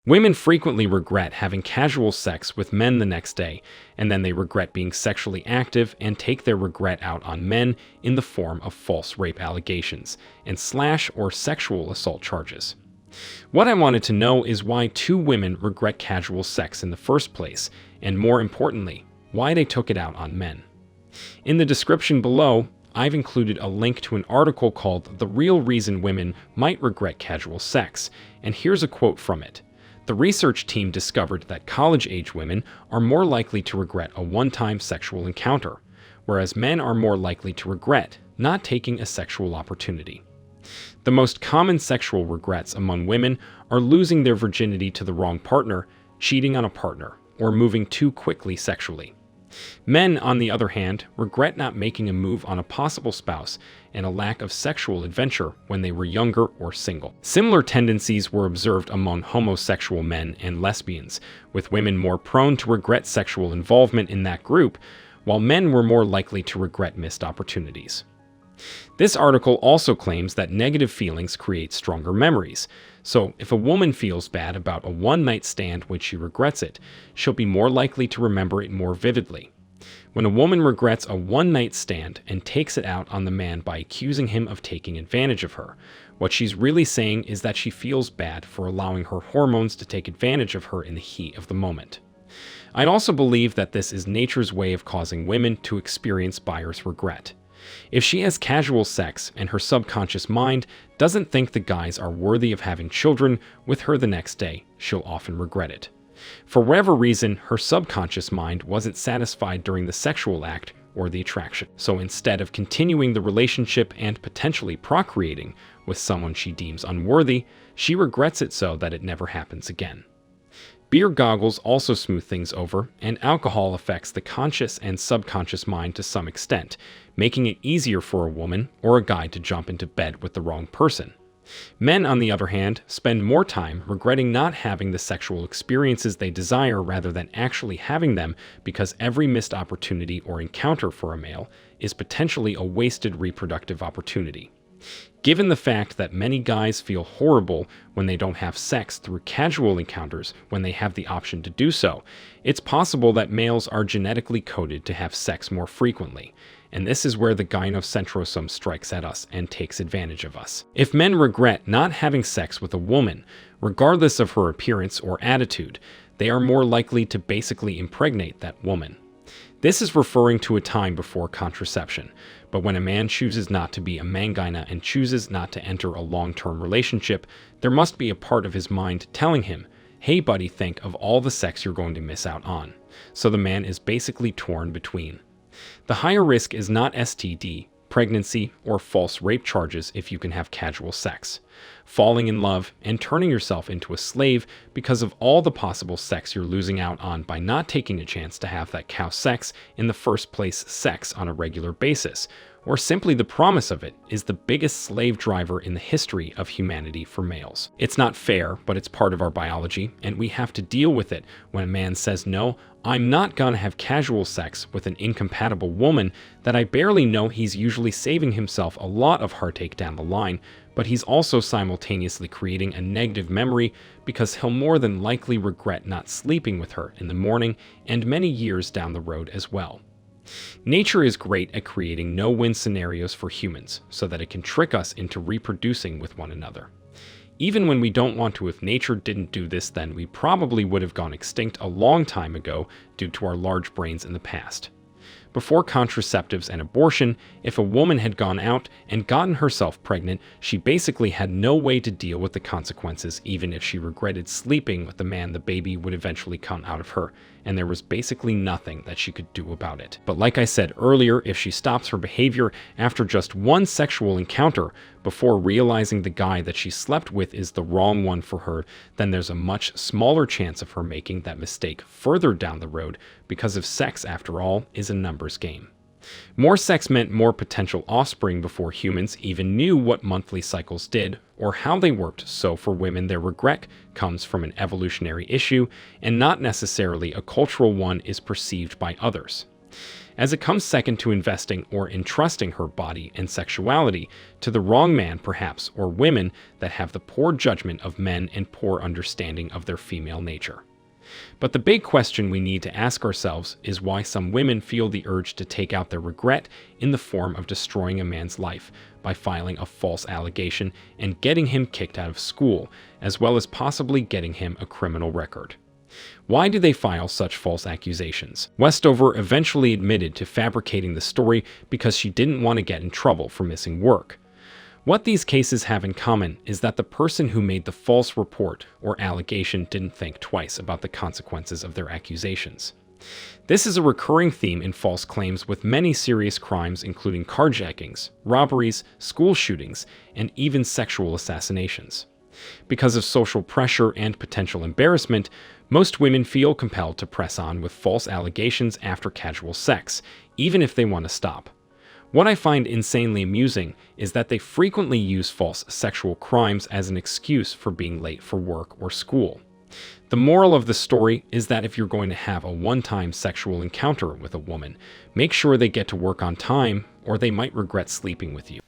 Women frequently regret having casual sex with men the next day, and then they regret being sexually active and take their regret out on men in the form of false rape allegations and slash or sexual assault charges. What I wanted to know is why two women regret casual sex in the first place, and more importantly, why they took it out on men. In the description below, I've included a link to an article called "The Real Reason Women Might Regret Casual Sex," and here's a quote from it. The research team discovered that college-age women are more likely to regret a one-time sexual encounter, whereas men are more likely to regret not taking a sexual opportunity. The most common sexual regrets among women are losing their virginity to the wrong partner, cheating on a partner, or moving too quickly sexually. Men, on the other hand, regret not making a move on a possible spouse and a lack of sexual adventure when they were younger or single. Similar tendencies were observed among homosexual men and lesbians, with women more prone to regret sexual involvement in that group, while men were more likely to regret missed opportunities. This article also claims that negative feelings create stronger memories. So, if a woman feels bad about a one-night stand when she regrets it, she'll be more likely to remember it more vividly. When a woman regrets a one-night stand and takes it out on the man by accusing him of taking advantage of her, what she's really saying is that she feels bad for allowing her hormones to take advantage of her in the heat of the moment. I'd also believe that this is nature's way of causing women to experience buyer's regret. If she has casual sex and her subconscious mind doesn't think the guys are worthy of having children with her the next day, she'll often regret it. For whatever reason, her subconscious mind wasn't satisfied during the sexual act or the attraction. So instead of continuing the relationship and potentially procreating with someone she deems unworthy, she regrets it so that it never happens again. Beer goggles also smooth things over, and alcohol affects the conscious and subconscious mind to some extent, making it easier for a woman or a guy to jump into bed with the wrong person. Men, on the other hand, spend more time regretting not having the sexual experiences they desire rather than actually having them, because every missed opportunity or encounter for a male is potentially a wasted reproductive opportunity. Given the fact that many guys feel horrible when they don't have sex through casual encounters when they have the option to do so, it's possible that males are genetically coded to have sex more frequently, and this is where the gynocentrosome strikes at us and takes advantage of us. If men regret not having sex with a woman, regardless of her appearance or attitude, they are more likely to basically impregnate that woman. This is referring to a time before contraception, but when a man chooses not to be a mangina and chooses not to enter a long-term relationship, there must be a part of his mind telling him, "Hey buddy, think of all the sex you're going to miss out on." So the man is basically torn between. The higher risk is not STD, pregnancy, or false rape charges if you can have casual sex. Falling in love and turning yourself into a slave because of all the possible sex you're losing out on by not taking a chance to have that cow sex in the first place, sex on a regular basis, or simply the promise of it, is the biggest slave driver in the history of humanity for males. It's not fair, but it's part of our biology, and we have to deal with it when a man says, "No, I'm not gonna have casual sex with an incompatible woman that I barely know." He's usually saving himself a lot of heartache down the line, but he's also simultaneously creating a negative memory because he'll more than likely regret not sleeping with her in the morning and many years down the road as well. Nature is great at creating no-win scenarios for humans so that it can trick us into reproducing with one another. Even when we don't want to, if nature didn't do this, then we probably would have gone extinct a long time ago due to our large brains in the past. Before contraceptives and abortion, if a woman had gone out and gotten herself pregnant, she basically had no way to deal with the consequences. Even if she regretted sleeping with the man, the baby would eventually come out of her, and there was basically nothing that she could do about it. But like I said earlier, if she stops her behavior after just one sexual encounter before realizing the guy that she slept with is the wrong one for her, then there's a much smaller chance of her making that mistake further down the road, because of sex, after all, is a numbers game. More sex meant more potential offspring before humans even knew what monthly cycles did or how they worked, so for women their regret comes from an evolutionary issue and not necessarily a cultural one is perceived by others. as it comes second to investing or entrusting her body and sexuality to the wrong man, perhaps, or women that have the poor judgment of men and poor understanding of their female nature. But the big question we need to ask ourselves is why some women feel the urge to take out their regret in the form of destroying a man's life by filing a false allegation and getting him kicked out of school, as well as possibly getting him a criminal record. Why do they file such false accusations? Westover eventually admitted to fabricating the story because she didn't want to get in trouble for missing work. What these cases have in common is that the person who made the false report or allegation didn't think twice about the consequences of their accusations. This is a recurring theme in false claims with many serious crimes including carjackings, robberies, school shootings, and even sexual assassinations. Because of social pressure and potential embarrassment, most women feel compelled to press on with false allegations after casual sex, even if they want to stop. What I find insanely amusing is that they frequently use false sexual crimes as an excuse for being late for work or school. The moral of the story is that if you're going to have a one-time sexual encounter with a woman, make sure they get to work on time or they might regret sleeping with you.